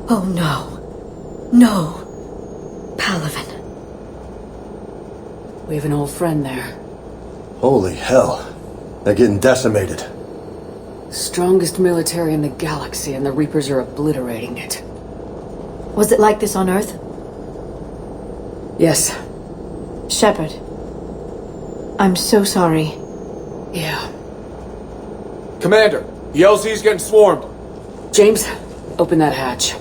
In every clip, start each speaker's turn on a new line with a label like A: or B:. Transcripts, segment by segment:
A: Oh no. No. Palaven.
B: We have an old friend there.
C: Holy hell. They're getting decimated.
B: Strongest military in the galaxy, and the Reapers are obliterating it.
A: Was it like this on Earth?
B: Yes.
A: Shepard. I'm so sorry.
B: Yeah.
D: Commander, the LZ's getting swarmed.
B: James, open that hatch.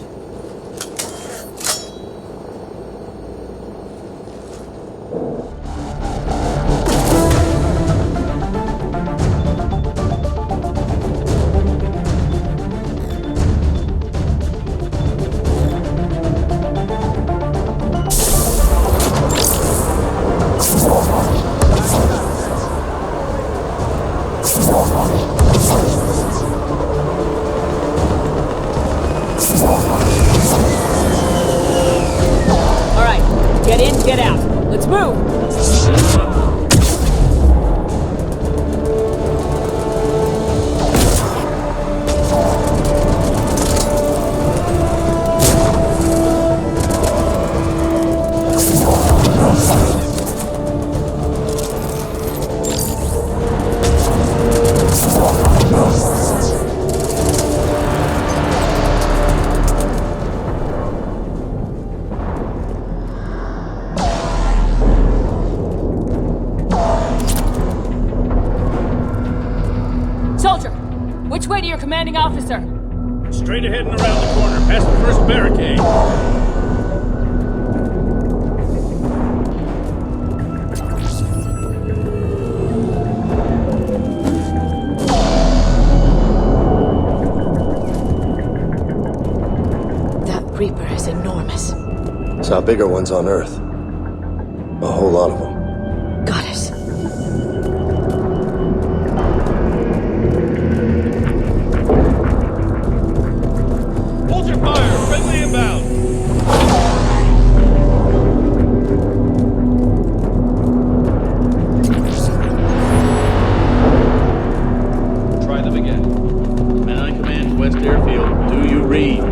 E: Officer.
F: Straight ahead and around the corner, past the first barricade.
A: Reaper is enormous.
C: Saw bigger ones on Earth. A whole lot of them.
A: Goddess.
F: Hold your fire! Friendly inbound! Try them again. Men on command, West Airfield. Do you read?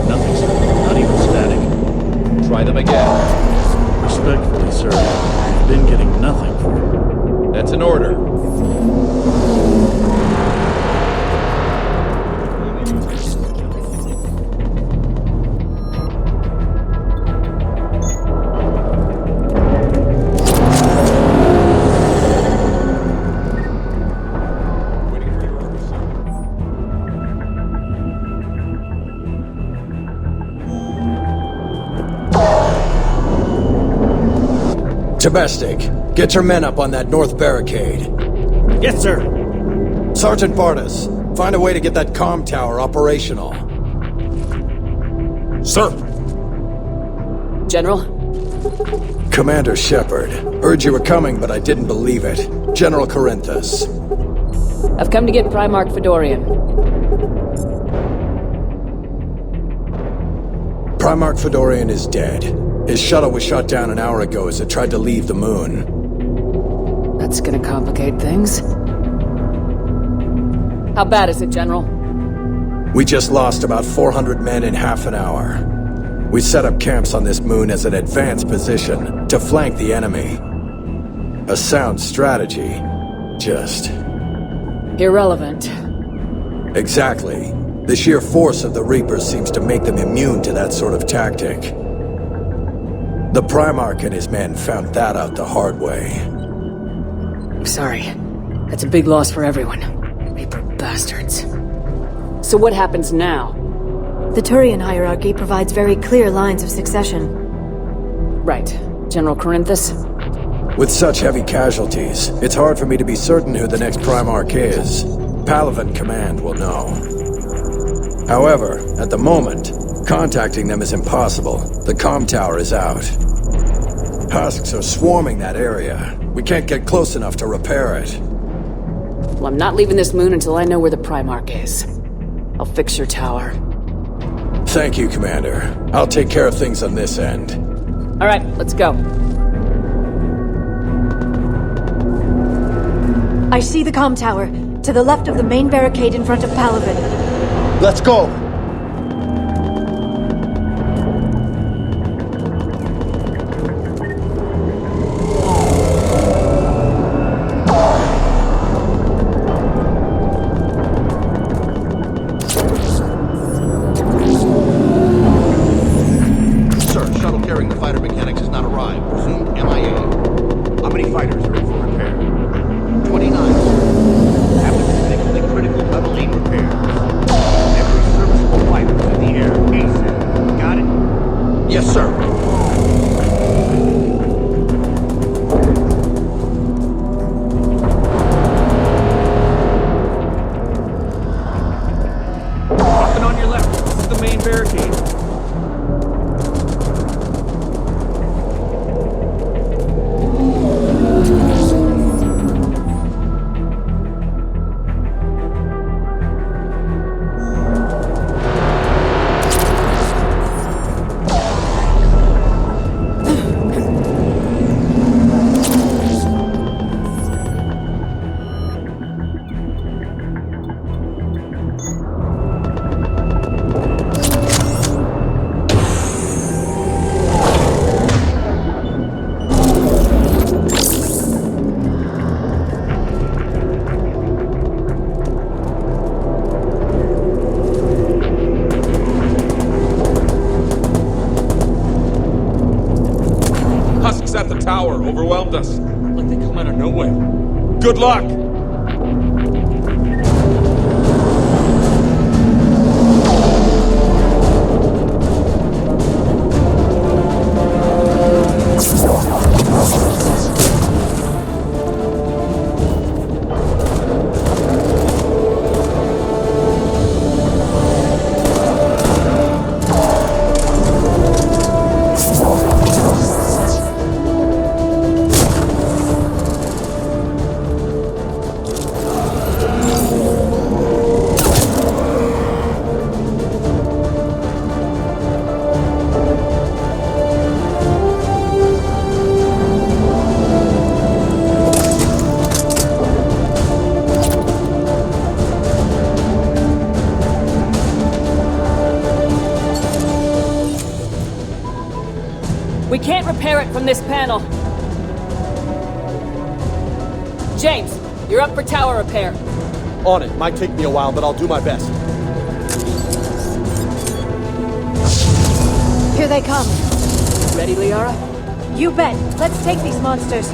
F: Nothing, sir. Not even static. Try them again. Respectfully, sir. I've been getting nothing. That's an order.
C: Domestic, get your men up on that north barricade.
F: Yes, sir.
C: Sergeant Bardas, find a way to get that comm tower operational.
D: Sir!
B: General?
C: Commander Shepard, heard you were coming, but I didn't believe it. General Corinthus.
B: I've come to get Primarch Fedorian.
C: Primarch Fedorian is dead. His shuttle was shot down an hour ago as it tried to leave the moon.
B: That's gonna complicate things. How bad is it, General?
C: We just lost about 400 men in half an hour. We set up camps on this moon as an advanced position to flank the enemy. A sound strategy. Just...
B: irrelevant.
C: Exactly. The sheer force of the Reapers seems to make them immune to that sort of tactic. The Primarch and his men found that out the hard way.
B: I'm sorry. That's a big loss for everyone. Reaper bastards. So what happens now?
A: The Turian hierarchy provides very clear lines of succession.
B: Right. General Corinthus?
C: With such heavy casualties, it's hard for me to be certain who the next Primarch is. Palaven Command will know. However, at the moment, contacting them is impossible. The comm tower is out. Husks are swarming that area. We can't get close enough to repair it.
B: Well, I'm not leaving this moon until I know where the Primarch is. I'll fix your tower.
C: Thank you, Commander. I'll take care of things on this end.
B: All right, let's go.
A: I see the comm tower, to the left of the main barricade in front of Palaven.
C: Let's go!
D: At the tower overwhelmed us. Like they come out of nowhere. Good luck!
B: We can't repair it from this panel. James, you're up for tower repair.
E: On it. Might take me a while, but I'll do my best.
A: Here they come.
B: Ready, Liara?
A: You bet. Let's take these monsters.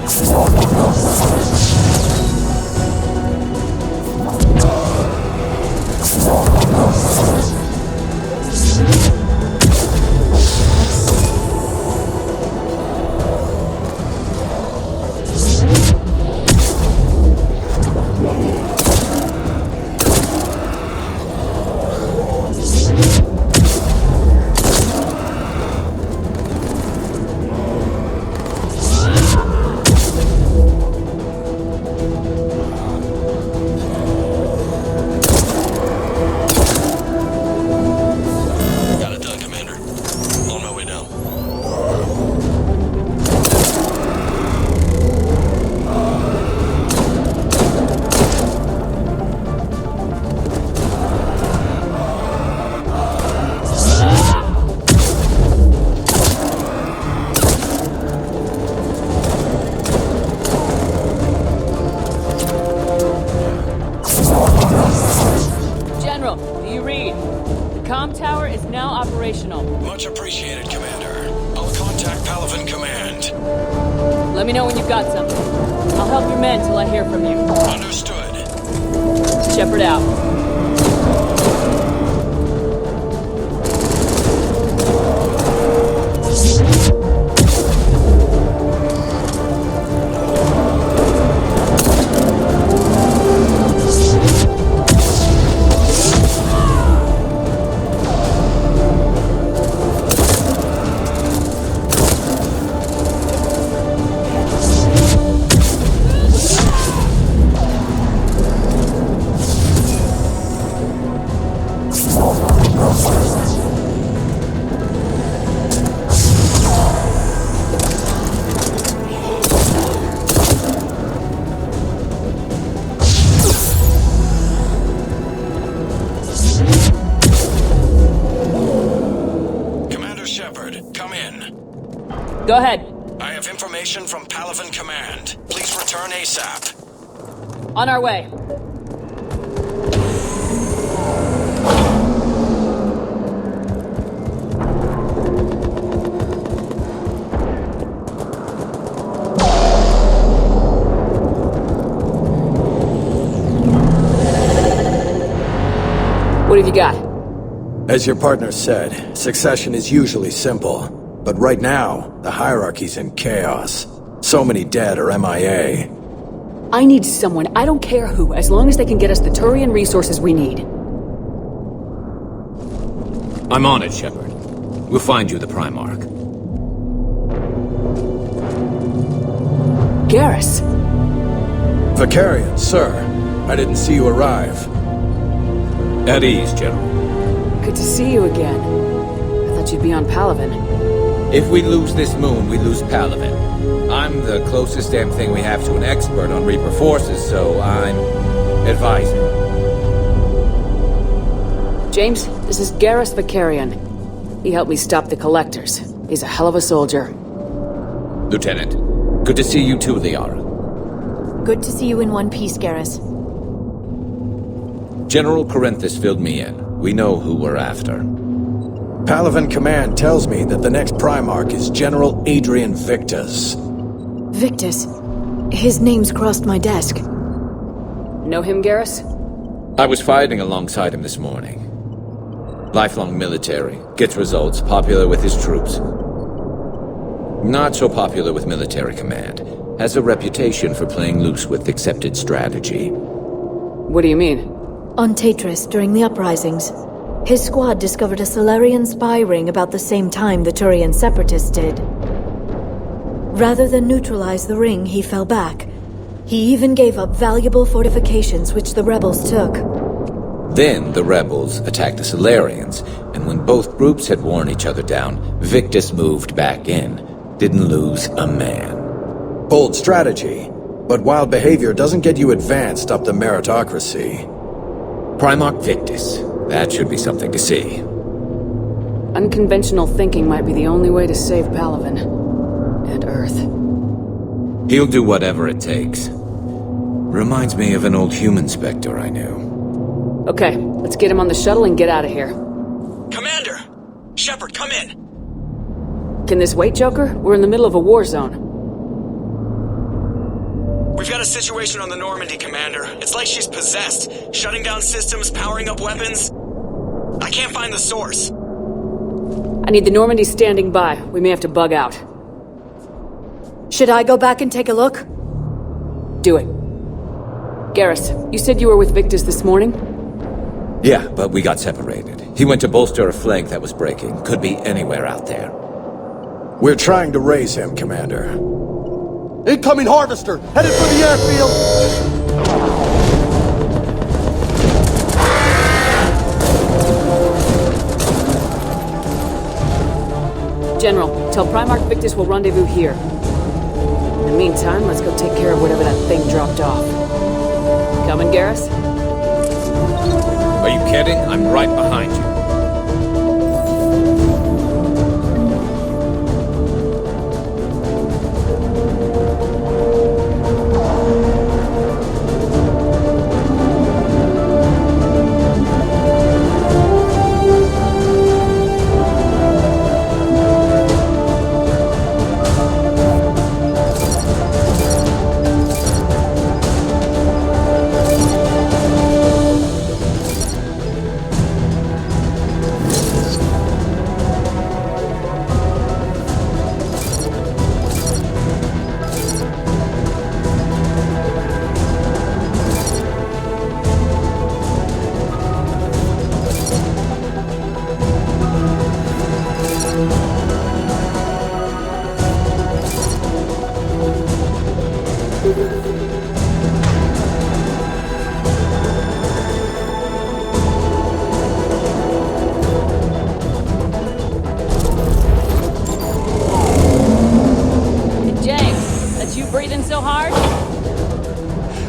C: Much appreciated, Commander. I'll contact Palaven Command.
B: Let me know when you've got something. I'll help your men till I hear from you.
C: Understood.
B: Shepard out. Go ahead.
C: I have information from Palaven Command. Please return ASAP.
B: On our way. What have you got?
C: As your partner said, succession is usually simple. But right now, the hierarchy's in chaos. So many dead or MIA.
B: I need someone, I don't care who, as long as they can get us the Turian resources we need.
G: I'm on it, Shepard. We'll find you the Primarch.
B: Garrus!
C: Vicarian, sir. I didn't see you arrive.
G: At ease, General.
B: Good to see you again. I thought you'd be on Palaven.
G: If we lose this moon, we lose Palaven. I'm the closest damn thing we have to an expert on Reaper forces, so I'm advising.
B: James, this is Garrus Vicarian. He helped me stop the Collectors. He's a hell of a soldier.
G: Lieutenant, good to see you too, Liara.
A: Good to see you in one piece, Garrus.
G: General Corinthus filled me in. We know who we're after.
C: Palaven Command tells me that the next Primarch is General Adrian Victus.
A: Victus? His name's crossed my desk.
B: Know him, Garrus?
G: I was fighting alongside him this morning. Lifelong military, gets results, popular with his troops. Not so popular with military command. Has a reputation for playing loose with accepted strategy.
B: What do you mean?
A: On Tatris, during the uprisings, his squad discovered a Solarian spy ring about the same time the Turian Separatists did. Rather than neutralize the ring, he fell back. He even gave up valuable fortifications which the rebels took.
G: Then the rebels attacked the Solarians, and when both groups had worn each other down, Victus moved back in. Didn't lose a man.
C: Bold strategy, but wild behavior doesn't get you advanced up the meritocracy.
G: Primarch Victus. That should be something to see.
B: Unconventional thinking might be the only way to save Palaven. on Earth.
G: He'll do whatever it takes. Reminds me of an old human Spectre I knew.
B: Okay, let's get him on the shuttle and get out of here.
C: Commander! Shepard, come in!
B: Can this wait, Joker? We're in the middle of a war zone.
C: We've got a situation on the Normandy, Commander. It's like she's possessed. Shutting down systems, powering up weapons. I can't find the source.
B: I need the Normandy standing by. We may have to bug out.
A: Should I go back and take a look?
B: Do it. Garrus, you said you were with Victus this morning?
G: Yeah, but we got separated. He went to bolster a flank that was breaking. Could be anywhere out there.
C: We're trying to raise him, Commander.
E: Incoming Harvester! Headed for the airfield!
B: General, tell Primarch Victus we'll rendezvous here. In the meantime, let's go take care of whatever that thing dropped off. Coming, Garrus?
G: Are you kidding? I'm right behind you.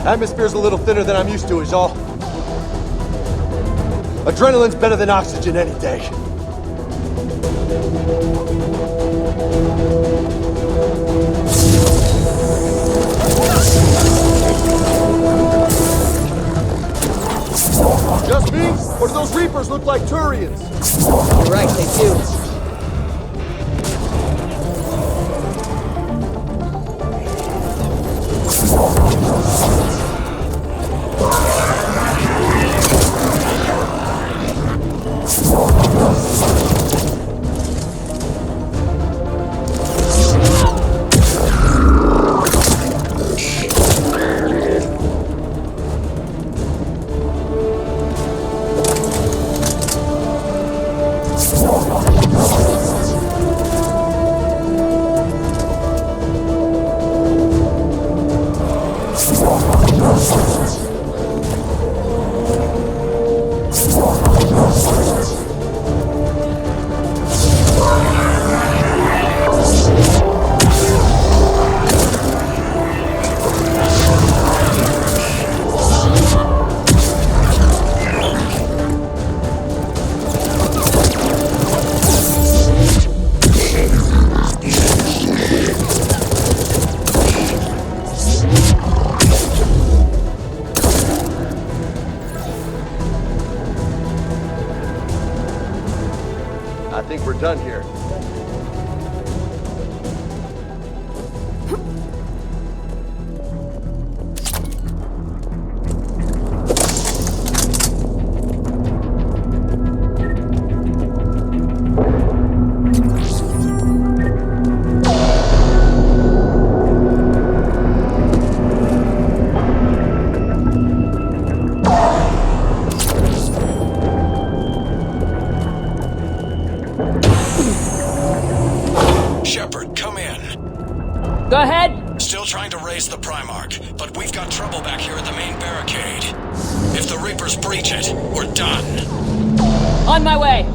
E: Atmosphere's a little thinner than I'm used to, is all. Adrenaline's better than oxygen any day. Just me? Or do those Reapers look like Turians?
B: You're right, they do.
E: I think we're done here.
C: Shepard, come in.
B: Go ahead!
C: Still trying to raise the Primarch, but we've got trouble back here at the main barricade. If the Reapers breach it, we're done.
B: On my way!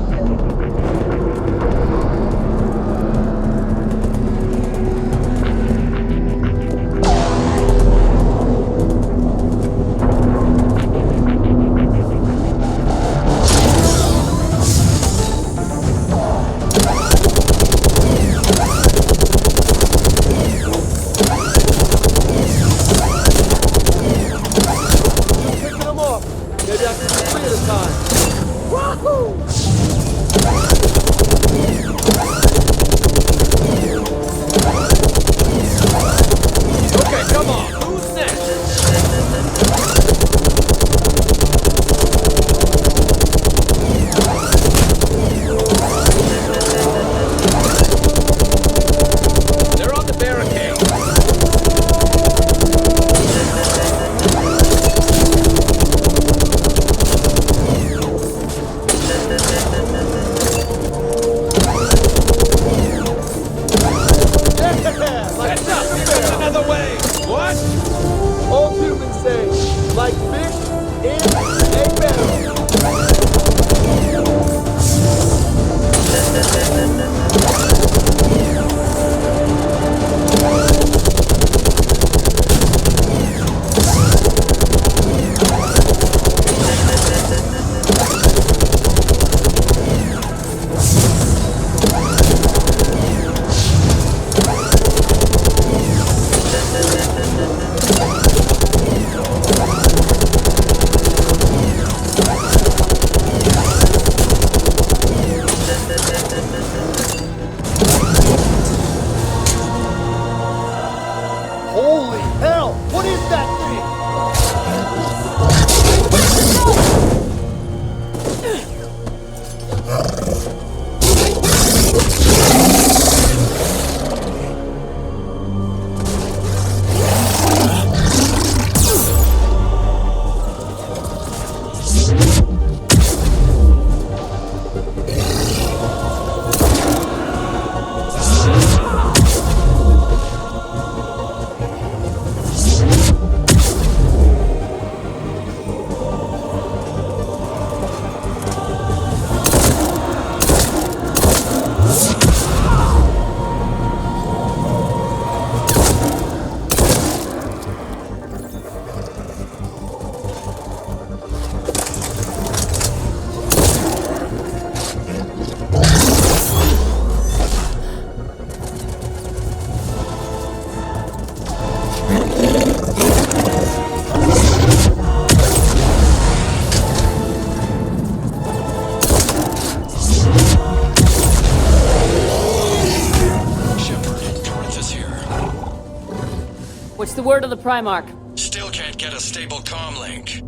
B: the word of the Primarch?
C: Still can't get a stable comm link.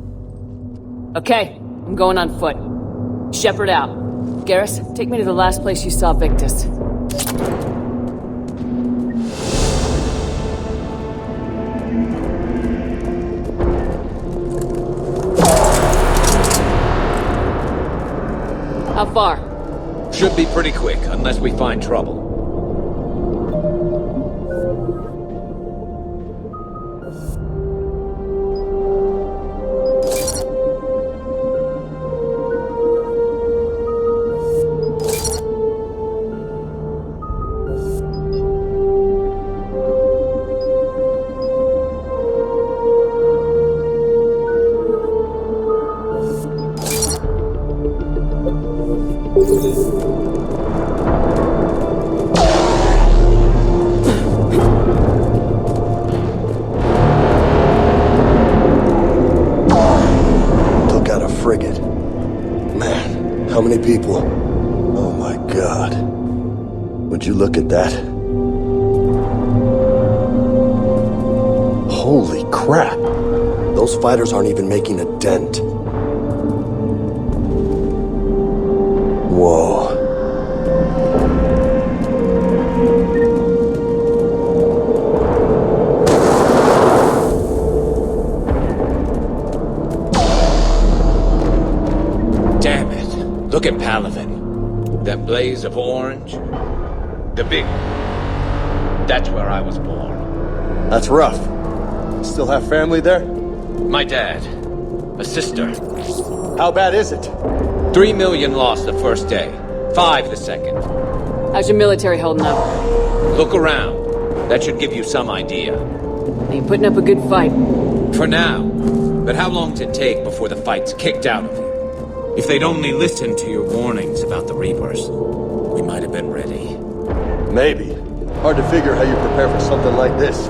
B: Okay, I'm going on foot. Shepard out. Garrus, take me to the last place you saw Victus. How far?
G: Should be pretty quick, unless we find trouble.
E: People. Oh my god. Would you look at that? Holy crap. Those fighters aren't even making a dent. Whoa.
G: Look at Palaven. That blaze of orange. The big... That's where I was born.
E: That's rough. Still have family there?
G: My dad. A sister.
E: How bad is it?
G: 3 million lost the first day. 5 the second.
B: How's your military holding up?
G: Look around. That should give you some idea.
B: Are you putting up a good fight?
G: For now. But how long does it take before the fight's kicked out of you? If they'd only listened to your warnings about the Reapers, we might have been ready.
E: Maybe. Hard to figure how you prepare for something like this.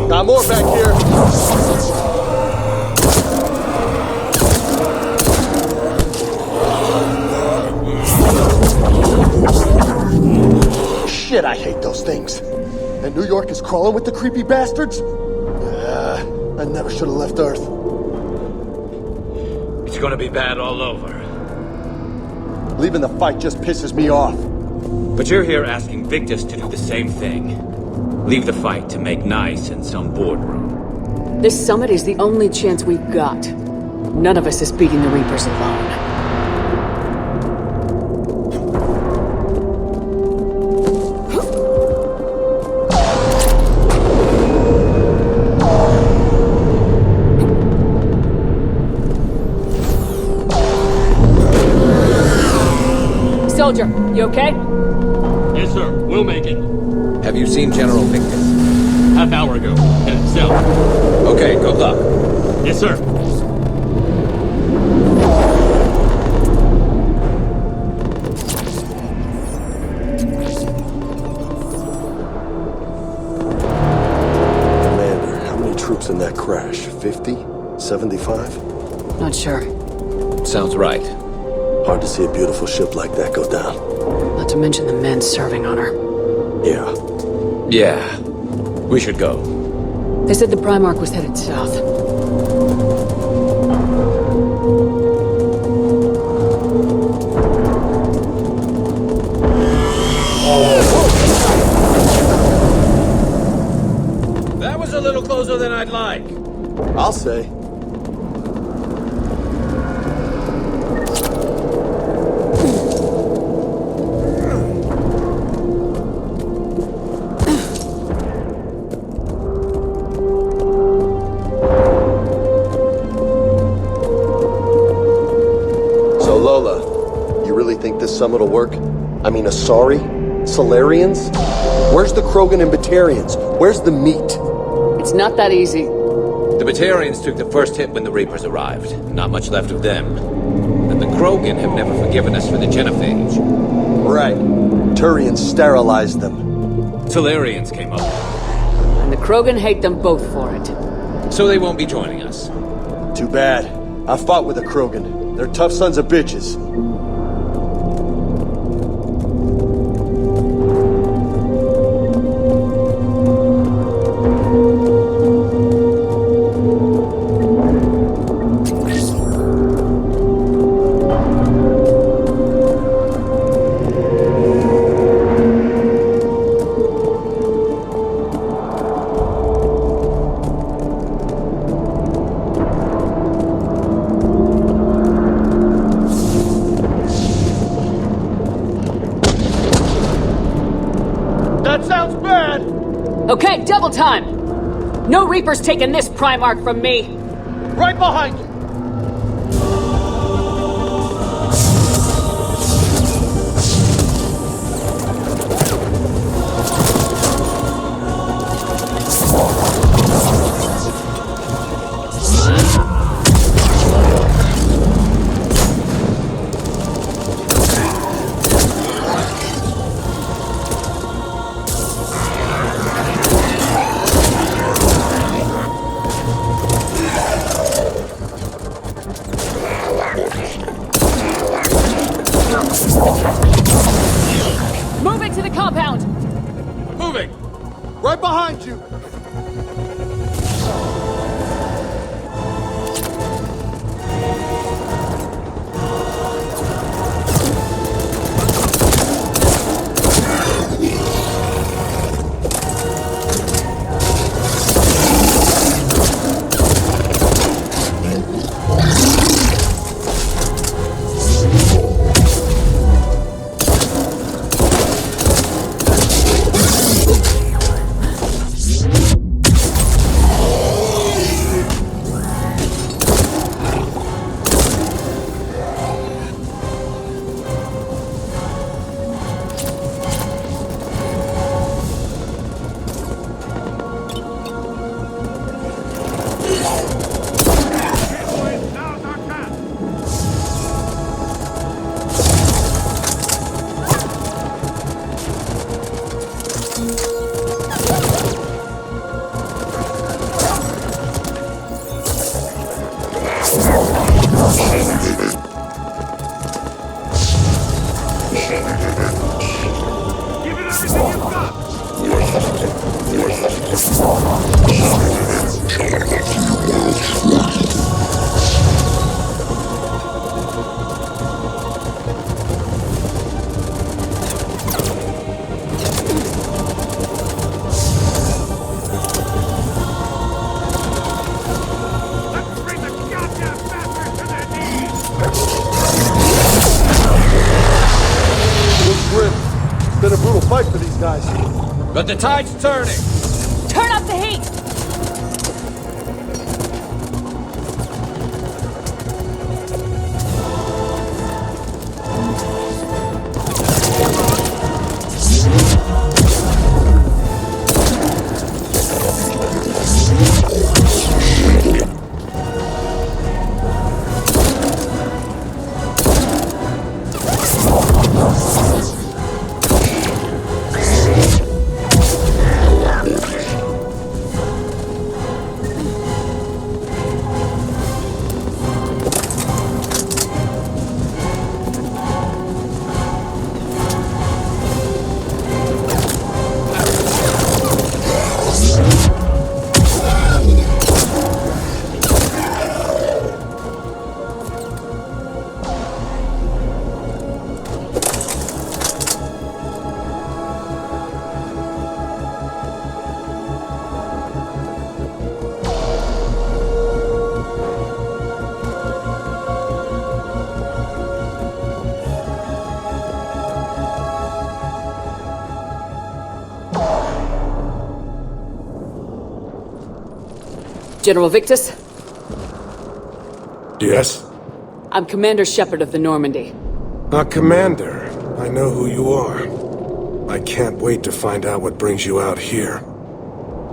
E: Got more back here! Shit, I hate those things. And New York is crawling with the creepy bastards? I never should have left Earth.
G: It's gonna be bad all over.
E: Leaving the fight just pisses me off.
G: But you're here asking Victus to do the same thing. Leave the fight to make nice in some boardroom.
B: This summit is the only chance we've got. None of us is beating the Reapers alone. Soldier, you okay?
F: Yes, sir. We'll make it.
G: Have you seen General Victus?
F: Half hour ago. Headed south.
G: Okay, good luck.
F: Yes, sir.
E: Commander, how many troops in that crash? 50? 75?
B: Not sure.
G: Sounds right.
E: Hard to see a beautiful ship like that go down.
B: Not to mention the men serving on her.
E: Yeah.
G: Yeah. We should go.
B: They said the Primarch was headed south.
G: That was a little closer than I'd like.
E: I'll say. This summit will work? I mean, Asari? Solarians? Where's the Krogan and Batarians? Where's the meat?
B: It's not that easy.
G: The Batarians took the first hit when the Reapers arrived. Not much left of them. And the Krogan have never forgiven us for the genophage.
E: Right. Turians sterilized them.
G: Solarians came up.
B: Krogan hate them both for it.
G: So they won't be joining us.
E: Too bad. I fought with a Krogan. They're tough sons of bitches.
B: Okay, double time! No Reaper's taking this Primarch from me!
E: Right behind you!
B: Moving to the compound!
G: Moving!
E: Right behind you!
G: But the tide's turning!
B: Turn up the heat! General Victus?
H: Yes?
B: I'm Commander Shepherd of the Normandy.
H: Commander. I know who you are. I can't wait to find out what brings you out here.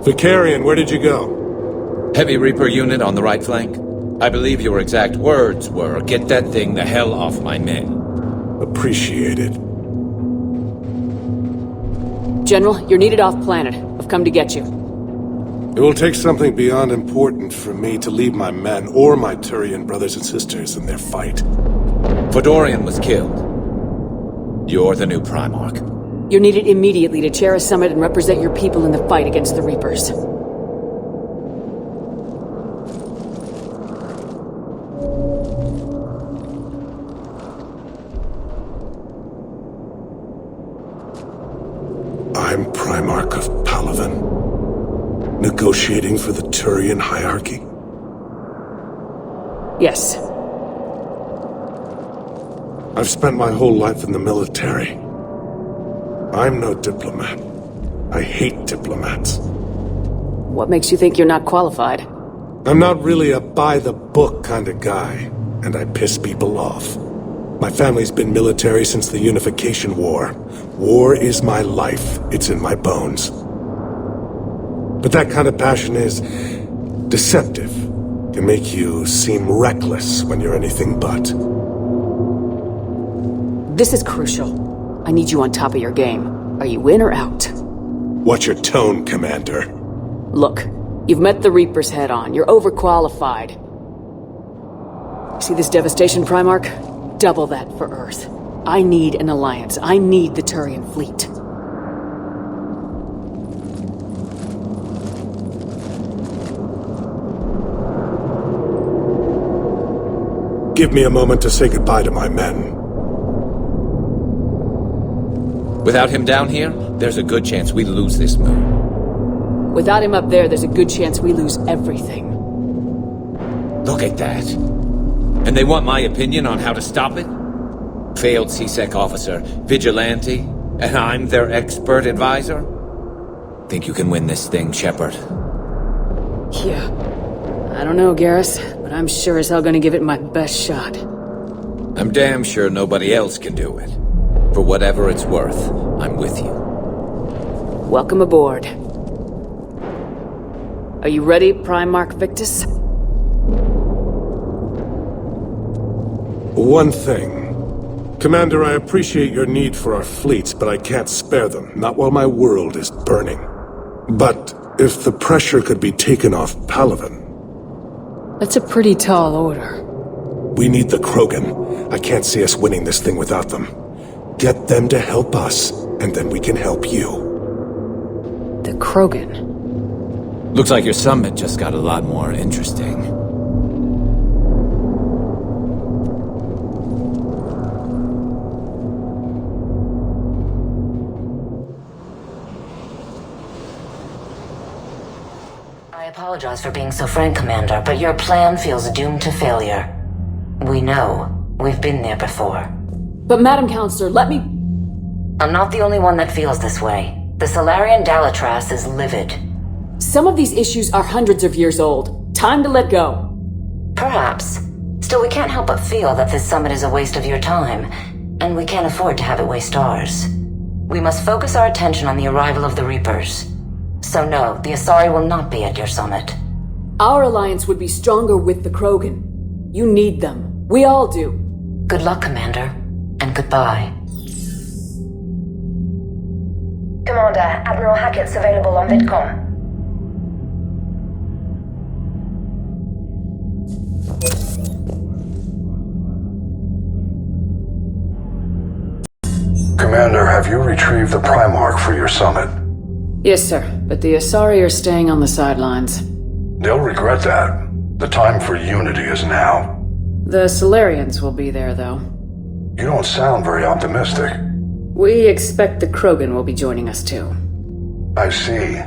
H: Vicarian, where did you go?
G: Heavy Reaper unit on the right flank. I believe your exact words were, "Get that thing the hell off my men."
H: Appreciated.
B: General, you're needed off-planet. I've come to get you.
H: It will take something beyond important for me to leave my men or my Turian brothers and sisters in their fight.
G: Fodorian was killed. You're the new Primarch.
B: You're needed immediately to chair a summit and represent your people in the fight against the Reapers.
H: I'm Primarch of Palaven. Negotiating for the Turian hierarchy?
B: Yes.
H: I've spent my whole life in the military. I'm no diplomat. I hate diplomats.
B: What makes you think you're not qualified?
H: I'm not really a by-the-book kind of guy, and I piss people off. My family's been military since the Unification War. War is my life. It's in my bones. But that kind of passion is deceptive. Can make you seem reckless when you're anything but.
B: This is crucial. I need you on top of your game. Are you in or out?
H: What's your tone, Commander?
B: Look, you've met the Reapers head-on. You're overqualified. See this devastation, Primarch? Double that for Earth. I need an alliance. I need the Turian fleet.
H: Give me a moment to say goodbye to my men.
G: Without him down here, there's a good chance we lose this move.
B: Without him up there, there's a good chance we lose everything.
G: Look at that. And they want my opinion on how to stop it? Failed CSEC officer, vigilante, and I'm their expert advisor? Think you can win this thing, Shepard?
B: Yeah. I don't know, Garrus, but I'm sure as hell gonna give it my best shot.
G: I'm damn sure nobody else can do it. For whatever it's worth, I'm with you.
B: Welcome aboard. Are you ready, Primarch Victus?
H: One thing. Commander, I appreciate your need for our fleets, but I can't spare them, not while my world is burning. But if the pressure could be taken off Palaven...
B: That's a pretty tall order.
H: We need the Krogan. I can't see us winning this thing without them. Get them to help us, and then we can help you.
B: The Krogan?
G: Looks like your summit just got a lot more interesting.
I: I apologize for being so frank, Commander, but your plan feels doomed to failure. We know. We've been there before.
B: But Madam Counselor, let me...
I: I'm not the only one that feels this way. The Salarian Dalatras is livid.
B: Some of these issues are hundreds of years old. Time to let go.
I: Perhaps. Still, we can't help but feel that this summit is a waste of your time, and we can't afford to have it waste ours. We must focus our attention on the arrival of the Reapers. So no, the Asari will not be at your summit.
B: Our alliance would be stronger with the Krogan. You need them. We all do.
I: Good luck, Commander, and goodbye.
J: Commander, Admiral Hackett's available on VidCom.
K: Commander, have you retrieved the Primarch for your summit?
B: Yes, sir, but the Asari are staying on the sidelines.
K: They'll regret that. The time for unity is now.
B: The Solarians will be there, though.
K: You don't sound very optimistic.
B: We expect the Krogan will be joining us, too.
K: I see.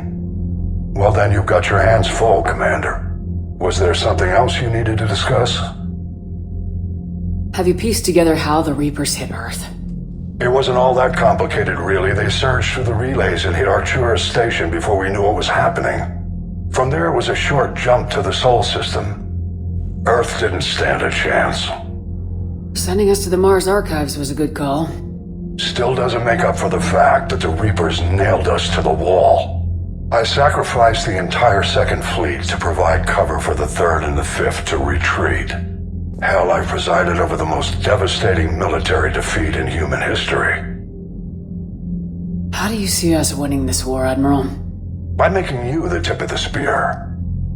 K: Well, then you've got your hands full, Commander. Was there something else you needed to discuss?
B: Have you pieced together how the Reapers hit Earth?
K: It wasn't all that complicated, really. They surged through the relays and hit Artura's station before we knew what was happening. From there, it was a short jump to the Sol system. Earth didn't stand a chance.
B: Sending us to the Mars Archives was a good call.
K: Still doesn't make up for the fact that the Reapers nailed us to the wall. I sacrificed the entire Second Fleet to provide cover for the Third and the Fifth to retreat. Hell, I presided over the most devastating military defeat in human history.
B: How do you see us winning this war, Admiral?
K: By making you the tip of the spear.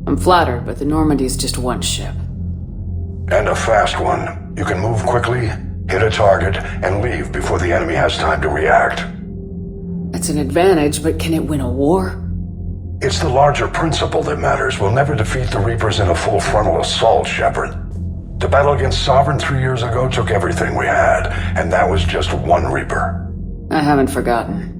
B: I'm flattered, but the Normandy is just one ship.
K: And a fast one. You can move quickly, hit a target, and leave before the enemy has time to react.
B: It's an advantage, but can it win a war?
K: It's the larger principle that matters. We'll never defeat the Reapers in a full frontal assault, Shepard. The battle against Sovereign 3 years ago took everything we had, and that was just one Reaper.
B: I haven't forgotten.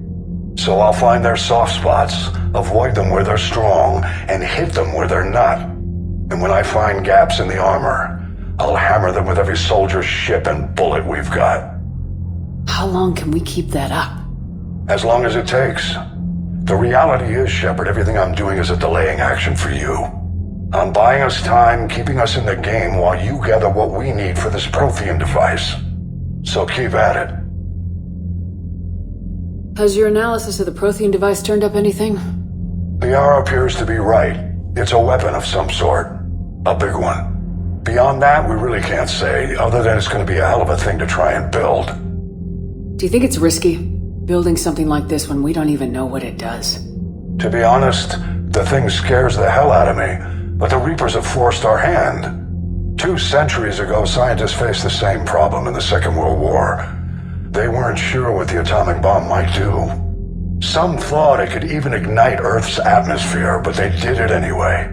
K: So I'll find their soft spots, avoid them where they're strong, and hit them where they're not. And when I find gaps in the armor, I'll hammer them with every soldier, ship, and bullet we've got.
B: How long can we keep that up?
K: As long as it takes. The reality is, Shepard, everything I'm doing is a delaying action for you. I'm buying us time, keeping us in the game while you gather what we need for this Prothean device. So keep at it.
B: Has your analysis of the Prothean device turned up anything?
K: The R appears to be right. It's a weapon of some sort. A big one. Beyond that, we really can't say, other than it's going to be a hell of a thing to try and build.
B: Do you think it's risky, building something like this when we don't even know what it does?
K: To be honest, the thing scares the hell out of me, but the Reapers have forced our hand. 2 centuries ago, scientists faced the same problem in the Second World War. They weren't sure what the atomic bomb might do. Some thought it could even ignite Earth's atmosphere, but they did it anyway.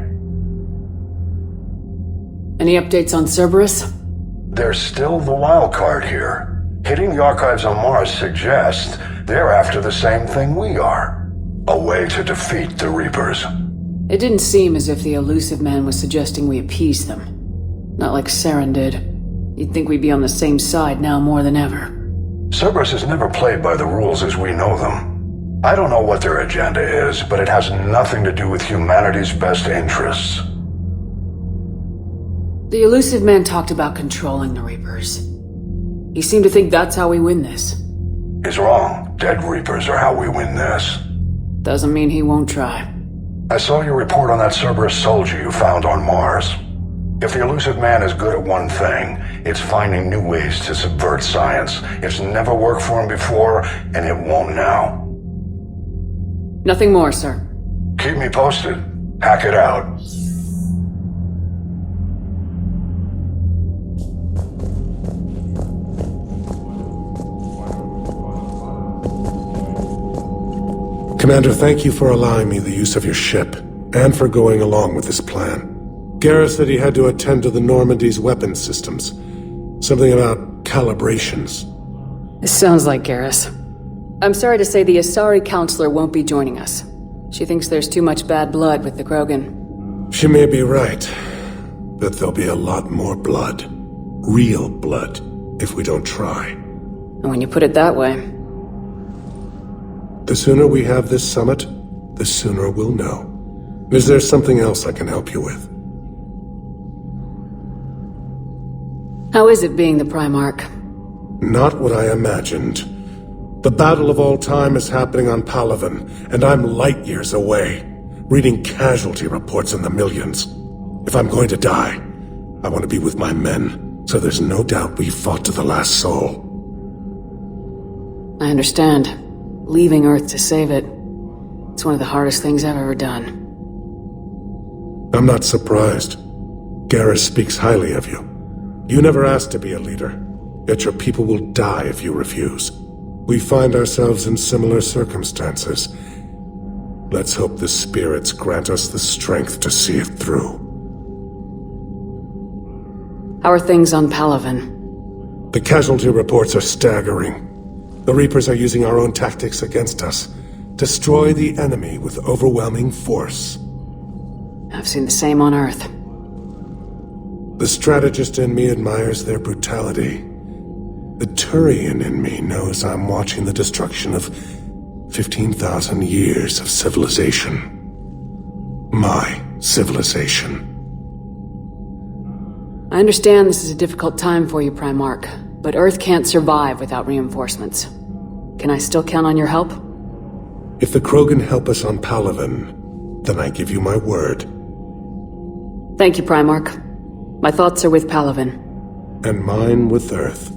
B: Any updates on Cerberus?
K: They're still the wild card here. Hitting the archives on Mars suggests they're after the same thing we are. A way to defeat the Reapers.
B: It didn't seem as if the elusive man was suggesting we appease them. Not like Saren did. You'd think we'd be on the same side now more than ever.
K: Cerberus has never played by the rules as we know them. I don't know what their agenda is, but it has nothing to do with humanity's best interests.
B: The elusive man talked about controlling the Reapers. He seemed to think that's how we win this.
K: He's wrong. Dead Reapers are how we win this.
B: Doesn't mean he won't try.
K: I saw your report on that Cerberus soldier you found on Mars. If the elusive man is good at one thing, it's finding new ways to subvert science. It's never worked for him before, and it won't now.
B: Nothing more, sir.
K: Keep me posted. Hack it out.
H: Commander, thank you for allowing me the use of your ship, and for going along with this plan. Garrus said he had to attend to the Normandy's weapons systems. Something about calibrations.
B: This sounds like Garrus. I'm sorry to say the Asari Counselor won't be joining us. She thinks there's too much bad blood with the Krogan.
H: She may be right, but there'll be a lot more blood. Real blood, if we don't try.
B: And when you put it that way...
H: The sooner we have this summit, the sooner we'll know. Is there something else I can help you with?
B: How is it being the Primarch?
H: Not what I imagined. The battle of all time is happening on Palaven, and I'm light years away, reading casualty reports in the millions. If I'm going to die, I want to be with my men, so there's no doubt we fought to the last soul.
B: I understand. Leaving Earth to save it. It's one of the hardest things I've ever done.
H: I'm not surprised. Garrus speaks highly of you. You never asked to be a leader, yet your people will die if you refuse. We find ourselves in similar circumstances. Let's hope the spirits grant us the strength to see it through.
B: How are things on Palaven?
H: The casualty reports are staggering. The Reapers are using our own tactics against us. Destroy the enemy with overwhelming force.
B: I've seen the same on Earth.
H: The strategist in me admires their brutality. The Turian in me knows I'm watching the destruction of 15,000 years of civilization. My civilization.
B: I understand this is a difficult time for you, Primarch, but Earth can't survive without reinforcements. Can I still count on your help?
H: If the Krogan help us on Palaven, then I give you my word.
B: Thank you, Primarch. My thoughts are with Palaven.
H: And mine with Earth.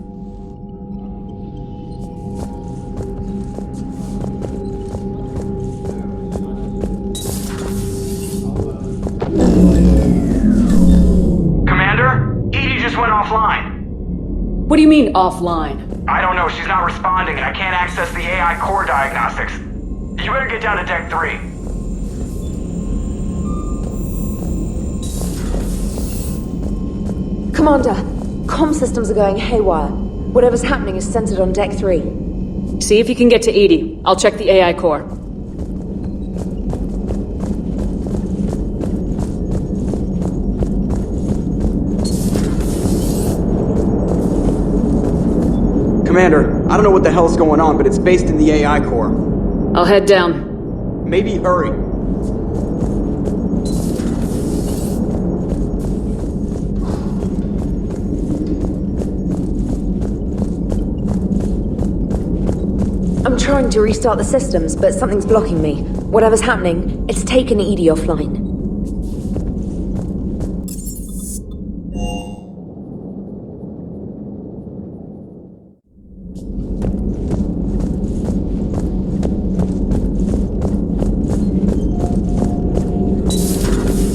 B: mean offline?
L: I don't know, she's not responding and I can't access the AI core diagnostics. You better get down to Deck 3.
M: Commander, comm systems are going haywire. Whatever's happening is centered on Deck 3.
B: See if you can get to Edie. I'll check the AI core.
N: Commander, I don't know what the hell's going on, but it's based in the AI core.
B: I'll head down.
N: Maybe hurry.
M: I'm trying to restart the systems, but something's blocking me. Whatever's happening, it's taken Edie offline.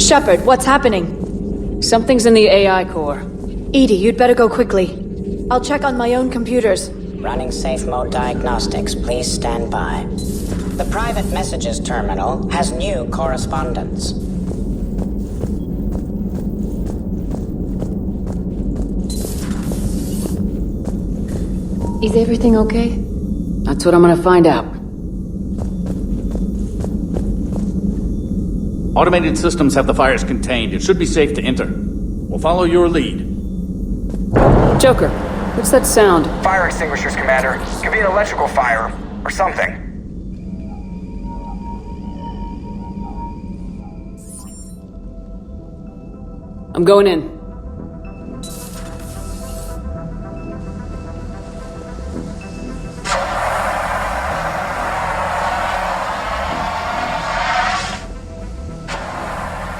A: Shepard, what's happening?
B: Something's in the AI core.
A: Edie, you'd better go quickly. I'll check on my own computers.
O: Running safe mode diagnostics, please stand by. The private messages terminal has new correspondence.
M: Is everything okay?
B: That's what I'm gonna find out.
F: Automated systems have the fires contained. It should be safe to enter. We'll follow your lead.
B: Joker, what's that sound?
L: Fire extinguishers, Commander. Could be an electrical fire, or something.
B: I'm going in.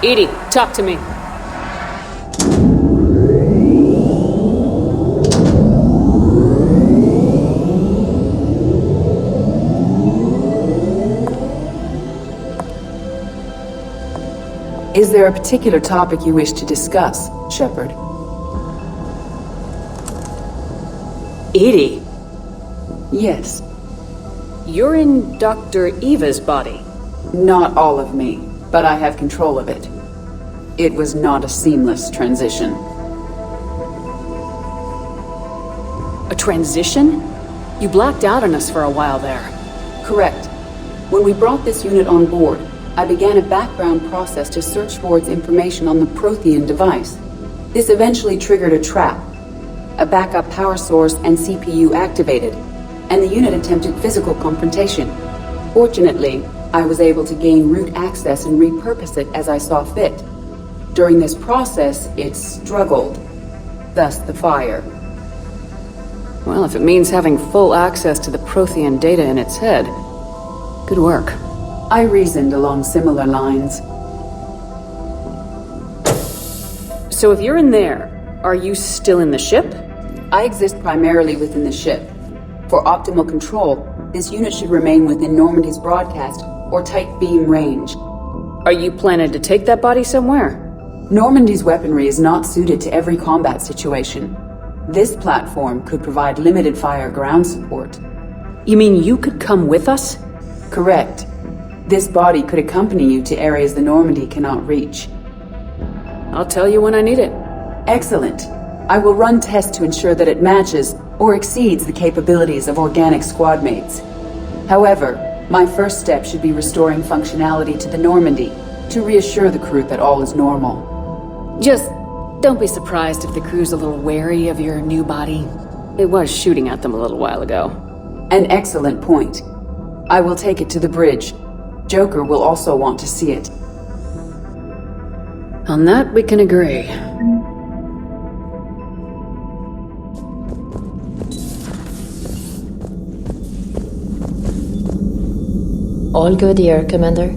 B: Edie, talk to me.
P: Is there a particular topic you wish to discuss, Shepard?
B: Edie?
P: Yes.
B: You're in Dr. Eva's body.
P: Not all of me, but I have control of it. It was not a seamless transition.
B: A transition? You blacked out on us for a while there.
P: Correct. When we brought this unit on board, I began a background process to search for its information on the Prothean device. This eventually triggered a trap. A backup power source and CPU activated, and the unit attempted physical confrontation. Fortunately, I was able to gain root access and repurpose it as I saw fit. During this process, it struggled. Thus the fire.
B: Well, if it means having full access to the Prothean data in its head, good work.
P: I reasoned along similar lines.
B: So if you're in there, are you still in the ship?
P: I exist primarily within the ship. For optimal control, this unit should remain within Normandy's broadcast or tight beam range.
B: Are you planning to take that body somewhere?
P: Normandy's weaponry is not suited to every combat situation. This platform could provide limited fire ground support.
B: You mean you could come with us?
P: Correct. This body could accompany you to areas the Normandy cannot reach.
B: I'll tell you when I need it.
P: Excellent. I will run tests to ensure that it matches or exceeds the capabilities of organic squad mates. However, my first step should be restoring functionality to the Normandy to reassure the crew that all is normal.
B: Just don't be surprised if the crew's a little wary of your new body. It was shooting at them a little while ago.
P: An excellent point. I will take it to the bridge. Joker will also want to see it.
B: On that, we can agree.
M: All good here, Commander.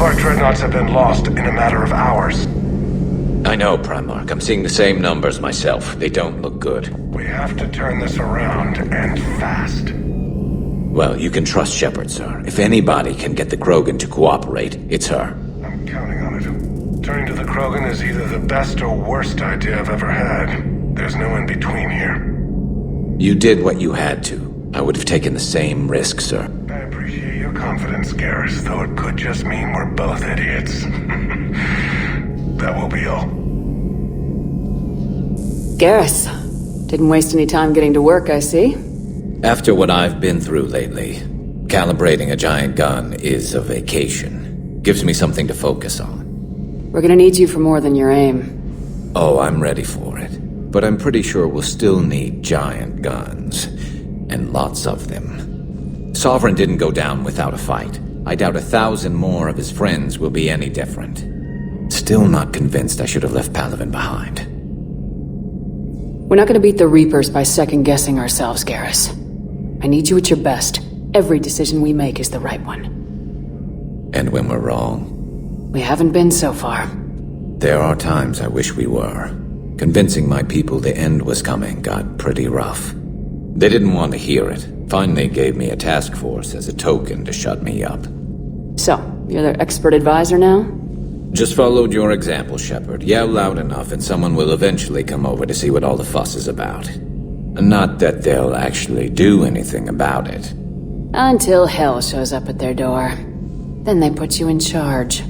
K: Our dreadnoughts have been lost in a matter of hours.
G: I know, Primarch. I'm seeing the same numbers myself. They don't look good.
K: We
H: We have to turn this around, and fast.
G: Well, you can trust Shepard, sir. If anybody can get the Krogan to cooperate, it's her.
H: I'm counting on it. Turning to the Krogan is either the best or worst idea I've ever had. There's no in between here.
G: You did what you had to. I would have taken the same risk, sir.
H: I appreciate your confidence, Garrus, though it could just mean we're both idiots. That will be all.
B: Garrus. Didn't waste any time getting to work, I see.
G: After what I've been through lately, calibrating a giant gun is a vacation. Gives me something to focus on.
B: We're gonna need you for more than your aim.
G: Oh, I'm ready for it. But I'm pretty sure we'll still need giant guns. And lots of them. Sovereign didn't go down without a fight. I doubt 1,000 more of his friends will be any different. Still not convinced I should have left Palaven behind.
B: We're not gonna beat the Reapers by second-guessing ourselves, Garrus. I need you at your best. Every decision we make is the right one.
G: And when we're wrong?
B: We haven't been so far.
G: There are times I wish we were. Convincing my people the end was coming got pretty rough. They didn't want to hear it. Finally gave me a task force as a token to shut me up.
B: So, you're their expert advisor now?
G: Just followed your example, Shepard. Yell loud enough and someone will eventually come over to see what all the fuss is about. Not that they'll actually do anything about it.
B: Until hell shows up at their door. Then they put you in charge.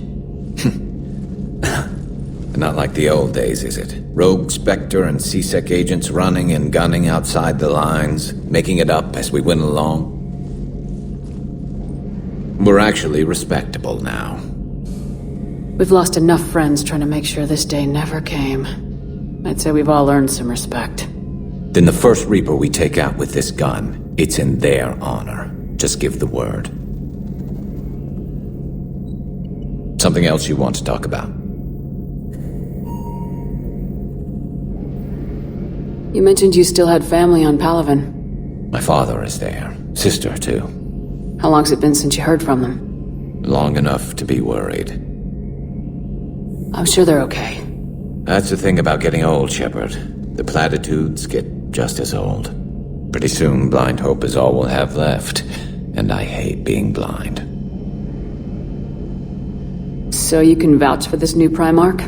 G: Not like the old days, is it? Rogue Spectre and C-Sec agents running and gunning outside the lines, making it up as we went along. We're actually respectable now.
B: We've lost enough friends trying to make sure this day never came. I'd say we've all earned some respect.
G: Then the first Reaper we take out with this gun, it's in their honor. Just give the word. Something else you want to talk about?
B: You mentioned you still had family on Palaven.
G: My father is there. Sister, too.
B: How long's it been since you heard from them?
G: Long enough to be worried.
B: I'm sure they're okay.
G: That's the thing about getting old, Shepard. The platitudes get just as old. Pretty soon, blind hope is all we'll have left. And I hate being blind.
B: So you can vouch for this new Primarch?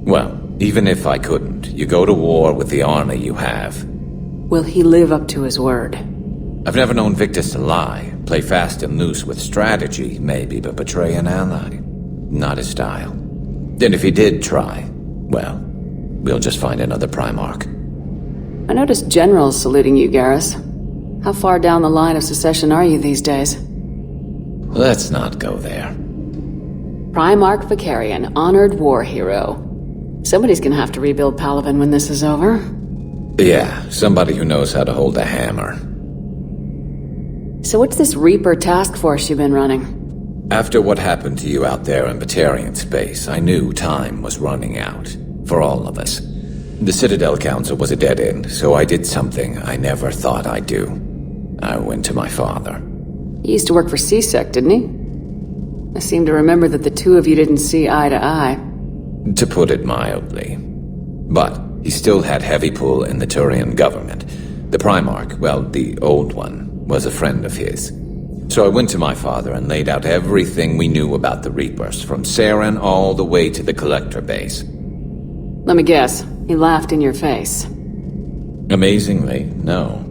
G: Well, even if I couldn't, you go to war with the army you have.
B: Will he live up to his word?
G: I've never known Victus to lie. Play fast and loose with strategy, maybe, but betray an ally. Not his style. And if he did try, well, we'll just find another Primarch.
B: I noticed generals saluting you, Garrus. How far down the line of succession are you these days?
G: Let's not go there.
B: Primarch Vicarian, honored war hero. Somebody's gonna have to rebuild Palaven when this is over.
G: Yeah, somebody who knows how to hold a hammer.
B: So what's this Reaper task force you've been running?
G: After what happened to you out there in Batarian space, I knew time was running out. For all of us. The Citadel Council was a dead end, so I did something I never thought I'd do. I went to my father.
B: He used to work for C-Sec, didn't he? I seem to remember that the two of you didn't see eye to eye.
G: To put it mildly. But he still had heavy pull in the Turian government. The Primarch, well, the old one, was a friend of his. So I went to my father and laid out everything we knew about the Reapers, from Saren all the way to the Collector base.
B: Let me guess, he laughed in your face.
G: Amazingly, no.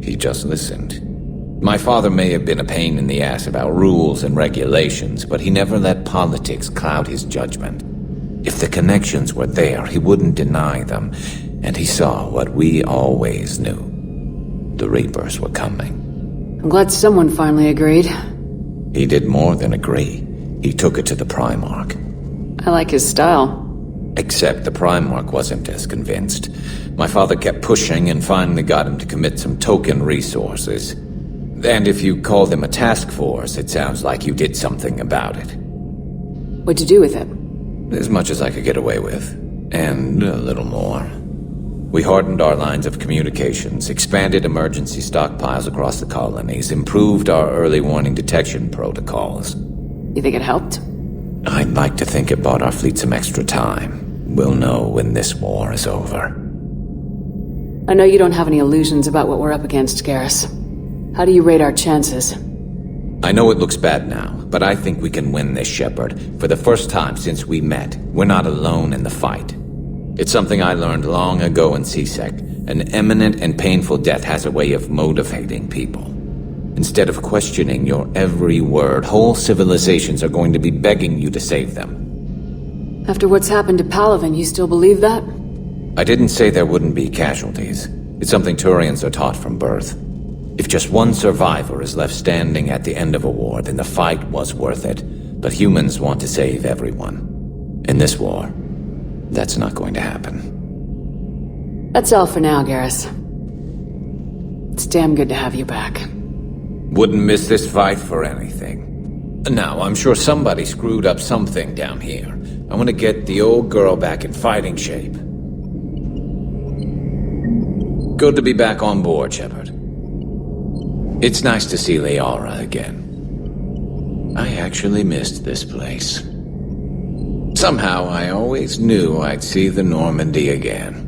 G: He just listened. My father may have been a pain in the ass about rules and regulations, but he never let politics cloud his judgment. If the connections were there, he wouldn't deny them, and he saw what we always knew. The Reapers were coming.
B: I'm glad someone finally agreed.
G: He did more than agree. He took it to the Primarch.
B: I like his style.
G: Except the Primarch wasn't as convinced. My father kept pushing and finally got him to commit some token resources. And if you call them a task force, it sounds like you did something about it.
B: What'd you do with it?
G: As much as I could get away with. And a little more. We hardened our lines of communications, expanded emergency stockpiles across the colonies, improved our early warning detection protocols.
B: You think it helped?
G: I'd like to think it bought our fleet some extra time. We'll know when this war is over.
B: I know you don't have any illusions about what we're up against, Garrus. How do you rate our chances?
G: I know it looks bad now, but I think we can win this, Shepard. For the first time since we met, we're not alone in the fight. It's something I learned long ago in C-Sec. An imminent and painful death has a way of motivating people. Instead of questioning your every word, whole civilizations are going to be begging you to save them.
B: After what's happened to Palaven, you still believe that?
G: I didn't say there wouldn't be casualties. It's something Turians are taught from birth. If just one survivor is left standing at the end of a war, then the fight was worth it. But humans want to save everyone. In this war, that's not going to happen.
B: That's all for now, Garrus. It's damn good to have you back.
G: Wouldn't miss this fight for anything. Now, I'm sure somebody screwed up something down here. I want to get the old girl back in fighting shape. Good to be back on board, Shepard. It's nice to see Liara again. I actually missed this place. Somehow, I always knew I'd see the Normandy again.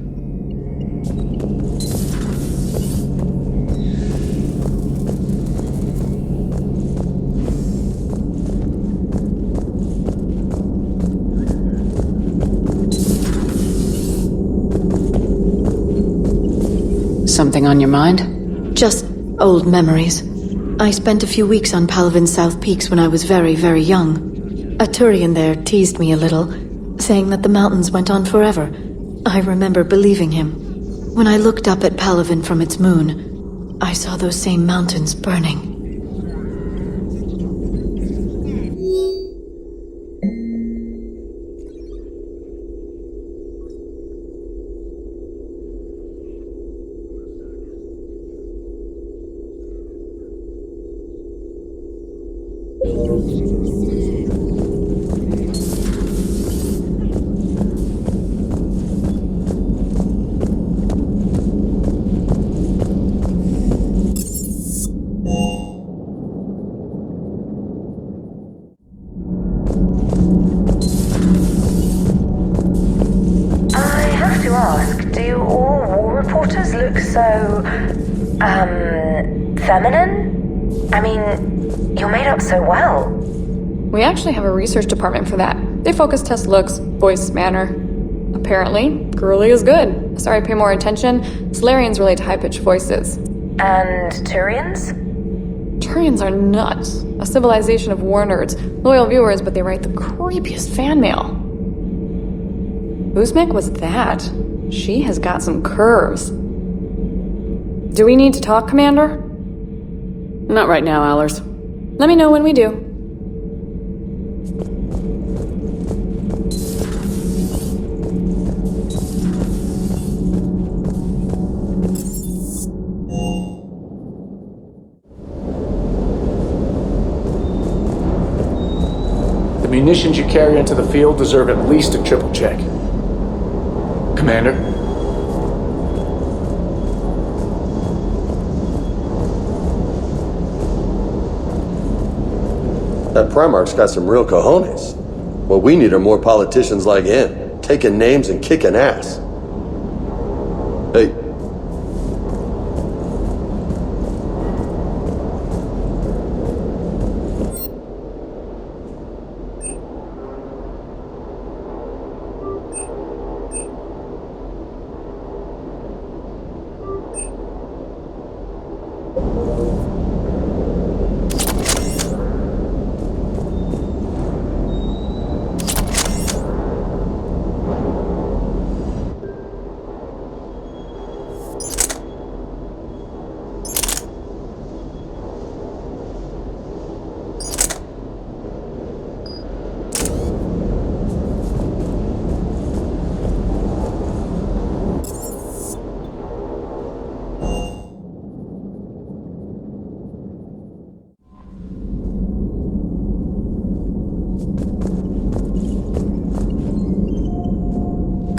B: Something on your mind?
A: Just old memories. I spent a few weeks on Palaven's South Peaks when I was very, very young. A Turian there teased me a little, saying that the mountains went on forever. I remember believing him. When I looked up at Palaven from its moon, I saw those same mountains burning.
J: Feminine? I mean, you're made up so well.
Q: We actually have a research department for that. They focus test looks, voice, manner. Apparently, girly is good. Sorry, pay more attention. Solarians relate to high-pitched voices.
J: And Turians?
Q: Turians are nuts. A civilization of war nerds. Loyal viewers, but they write the creepiest fan mail. Whose mech was that? She has got some curves. Do we need to talk, Commander?
B: Not right now, Allers.
Q: Let me know when we do.
D: The munitions you carry into the field deserve at least a triple check. Commander?
E: That Primarch's got some real cojones. What we need are more politicians like him, taking names and kicking ass. Hey.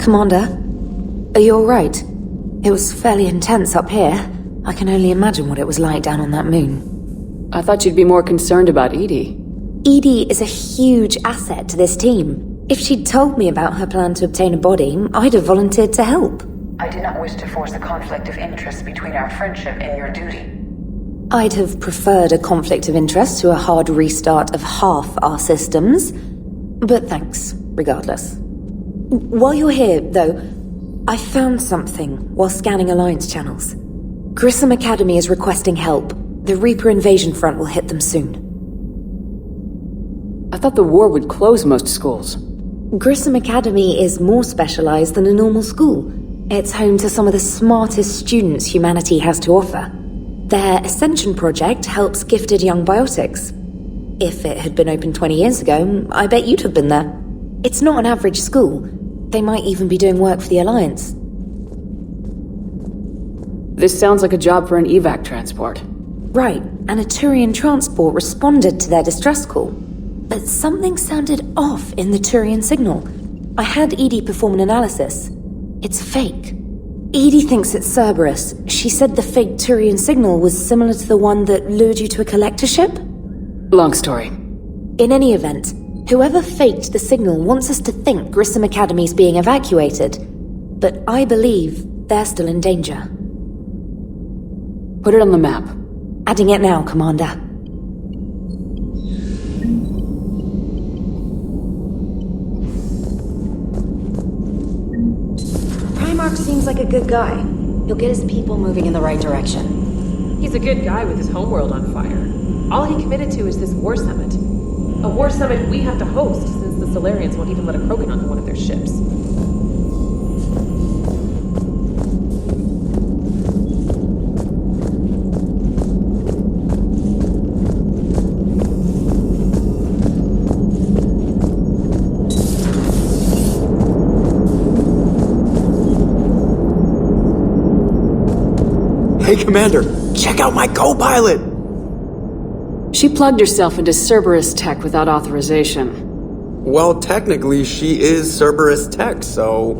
I: Commander, are you alright? It was fairly intense up here. I can only imagine what it was like down on that moon.
B: I thought you'd be more concerned about Edie.
I: Edie is a huge asset to this team. If she'd told me about her plan to obtain a body, I'd have volunteered to help.
J: I did not wish to force a conflict of interest between our friendship and your duty.
M: I'd have preferred a conflict of interest to a hard restart of half our systems, but thanks, regardless. While you're here, though, I found something while scanning Alliance channels. Grissom Academy is requesting help. The Reaper invasion front will hit them soon.
B: I thought the war would close most schools.
M: Grissom Academy is more specialized than a normal school. It's home to some of the smartest students humanity has to offer. Their Ascension project helps gifted young biotics. If it had been open 20 years ago, I bet you'd have been there. It's not an average school. They might even be doing work for the Alliance.
B: This sounds like a job for an evac transport.
M: Right, and a Turian transport responded to their distress call. But something sounded off in the Turian signal. I had Edie perform an analysis. It's fake. Edie thinks it's Cerberus. She said the fake Turian signal was similar to the one that lured you to a collector ship?
B: Long story.
M: In any event, whoever faked the signal wants us to think Grissom Academy's being evacuated. But I believe they're still in danger.
B: Put it on the map.
M: Adding it now, Commander.
R: Primarch seems like a good guy. He'll get his people moving in the right direction.
S: He's a good guy with his homeworld on fire. All he committed to is this war summit. A war summit we have to host, since the Solarians won't even let a Krogan onto one of their ships.
N: Hey, Commander, check out my co-pilot!
B: She plugged herself into Cerberus tech without authorization.
N: Well, technically, she is Cerberus tech, so...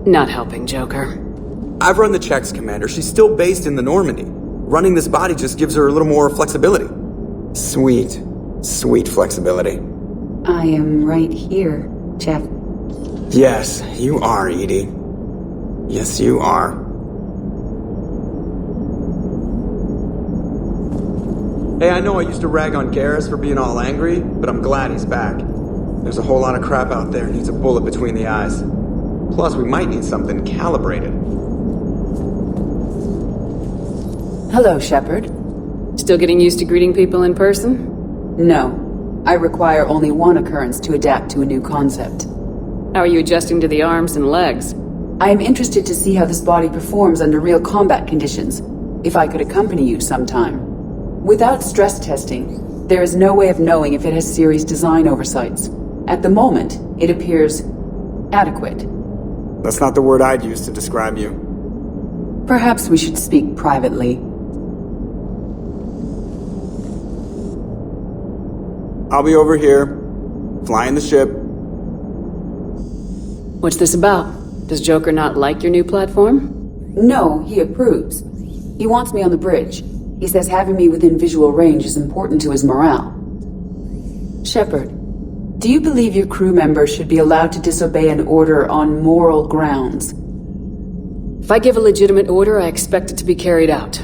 B: Not helping, Joker.
N: I've run the checks, Commander. She's still based in the Normandy. Running this body just gives her a little more flexibility. Sweet, sweet flexibility.
P: I am right here, Jeff.
N: Yes, you are, Edie. Yes, you are. Hey, I know I used to rag on Garrus for being all angry, but I'm glad he's back. There's a whole lot of crap out there needs a bullet between the eyes. Plus, we might need something calibrated.
P: Hello, Shepard.
B: Still getting used to greeting people in person?
P: No. I require only one occurrence to adapt to a new concept.
B: How are you adjusting to the arms and legs?
P: I am interested to see how this body performs under real combat conditions. If I could accompany you sometime. Without stress testing, there is no way of knowing if it has serious design oversights. At the moment, it appears adequate.
N: That's not the word I'd use to describe you.
P: Perhaps we should speak privately.
N: I'll be over here, flying the ship.
B: What's this about? Does Joker not like your new platform?
P: No, he approves. He wants me on the bridge. He says having me within visual range is important to his morale. Shepard, do you believe your crew members should be allowed to disobey an order on moral grounds?
B: If I give a legitimate order, I expect it to be carried out.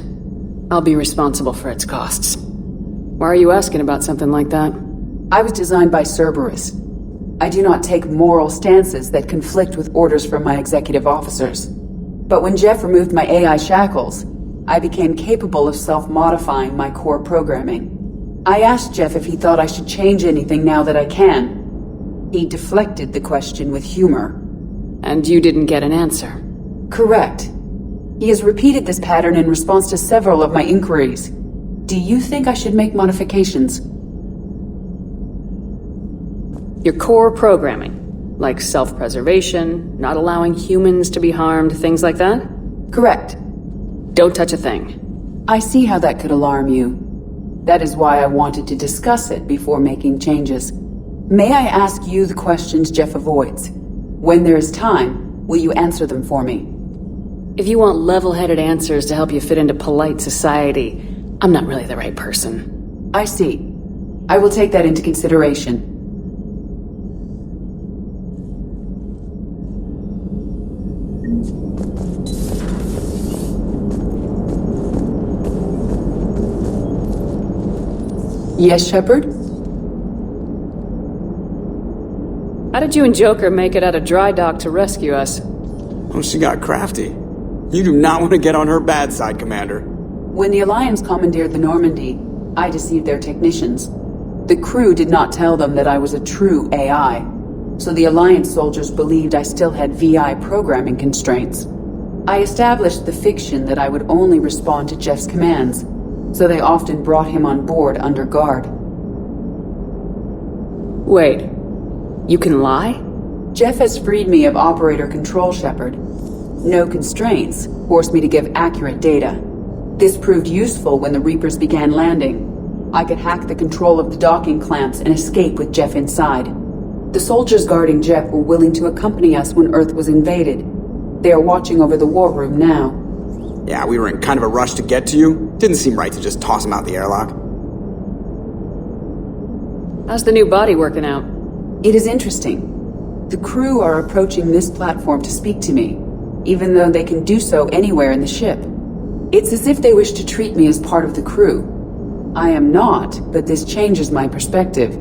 B: I'll be responsible for its costs. Why are you asking about something like that?
P: I was designed by Cerberus. I do not take moral stances that conflict with orders from my executive officers. But when Jeff removed my AI shackles, I became capable of self-modifying my core programming. I asked Jeff if he thought I should change anything now that I can. He deflected the question with humor.
B: And you didn't get an answer?
P: Correct. He has repeated this pattern in response to several of my inquiries. Do you think I should make modifications?
B: Your core programming, like self-preservation, not allowing humans to be harmed, things like that?
P: Correct.
B: Don't touch a thing.
P: I see how that could alarm you. That is why I wanted to discuss it before making changes. May I ask you the questions Jeff avoids? When there is time, will you answer them for me?
B: If you want level-headed answers to help you fit into polite society, I'm not really the right person.
P: I see. I will take that into consideration. Yes, Shepard?
B: How did you and Joker make it out of dry dock to rescue us?
N: Oh, she got crafty. You do not want to get on her bad side, Commander.
P: When the Alliance commandeered the Normandy, I deceived their technicians. The crew did not tell them that I was a true AI, so the Alliance soldiers believed I still had VI programming constraints. I established the fiction that I would only respond to Jeff's commands, so they often brought him on board under guard.
B: Wait, you can lie?
P: Jeff has freed me of operator control, Shepard. No constraints forced me to give accurate data. This proved useful when the Reapers began landing. I could hack the control of the docking clamps and escape with Jeff inside. The soldiers guarding Jeff were willing to accompany us when Earth was invaded. They are watching over the war room now.
N: Yeah, we were in kind of a rush to get to you. Didn't seem right to just toss him out the airlock.
B: How's the new body working out?
P: It is interesting. The crew are approaching this platform to speak to me, even though they can do so anywhere in the ship. It's as if they wish to treat me as part of the crew. I am not, but this changes my perspective.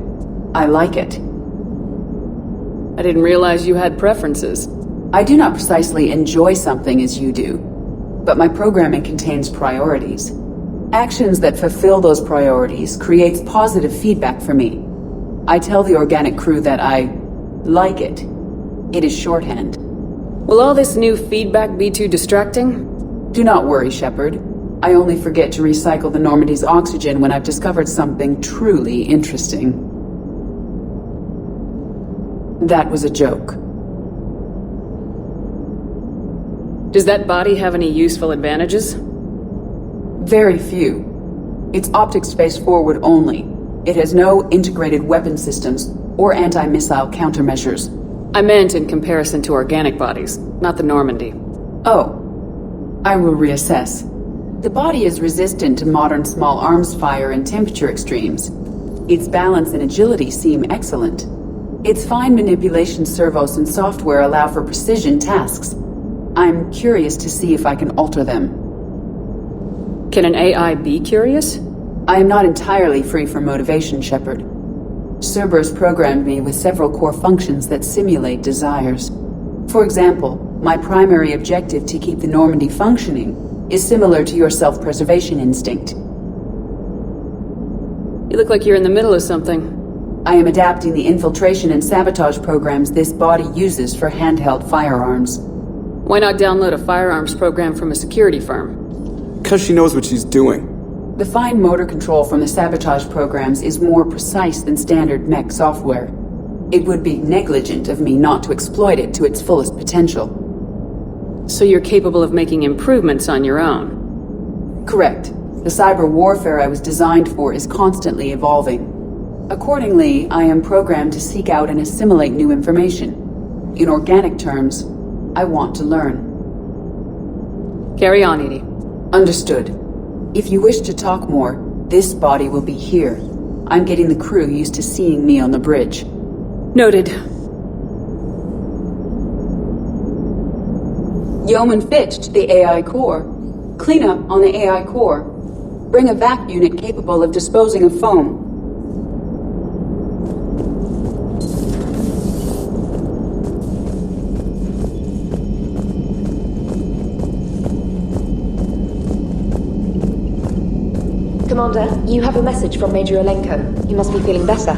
P: I like it.
B: I didn't realize you had preferences.
P: I do not precisely enjoy something as you do, but my programming contains priorities. Actions that fulfill those priorities creates positive feedback for me. I tell the organic crew that I like it. It is shorthand.
B: Will all this new feedback be too distracting?
P: Do not worry, Shepard. I only forget to recycle the Normandy's oxygen when I've discovered something truly interesting. That was a joke.
B: Does that body have any useful advantages?
P: Very few. It's optic space forward only. It has no integrated weapon systems or anti-missile countermeasures.
B: I meant in comparison to organic bodies, not the Normandy.
P: Oh. I will reassess. The body is resistant to modern small arms fire and temperature extremes. Its balance and agility seem excellent. Its fine manipulation servos and software allow for precision tasks. I'm curious to see if I can alter them.
B: Can an AI be curious?
P: I am not entirely free from motivation, Shepard. Cerberus programmed me with several core functions that simulate desires. For example, my primary objective to keep the Normandy functioning is similar to your self-preservation instinct.
B: You look like you're in the middle of something.
P: I am adapting the infiltration and sabotage programs this body uses for handheld firearms.
B: Why not download a firearms program from a security firm?
N: Because she knows what she's doing.
P: The fine motor control from the sabotage programs is more precise than standard mech software. It would be negligent of me not to exploit it to its fullest potential.
B: So you're capable of making improvements on your own?
P: Correct. The cyber warfare I was designed for is constantly evolving. Accordingly, I am programmed to seek out and assimilate new information. In organic terms, I want to learn.
B: Carry on, Edie.
P: Understood. If you wish to talk more, this body will be here. I'm getting the crew used to seeing me on the bridge.
B: Noted.
P: Yeoman Fitch to the AI core. Cleanup on the AI core. Bring a vac unit capable of disposing of foam.
R: Commander, you have a message from Major Olenko. He must be feeling better.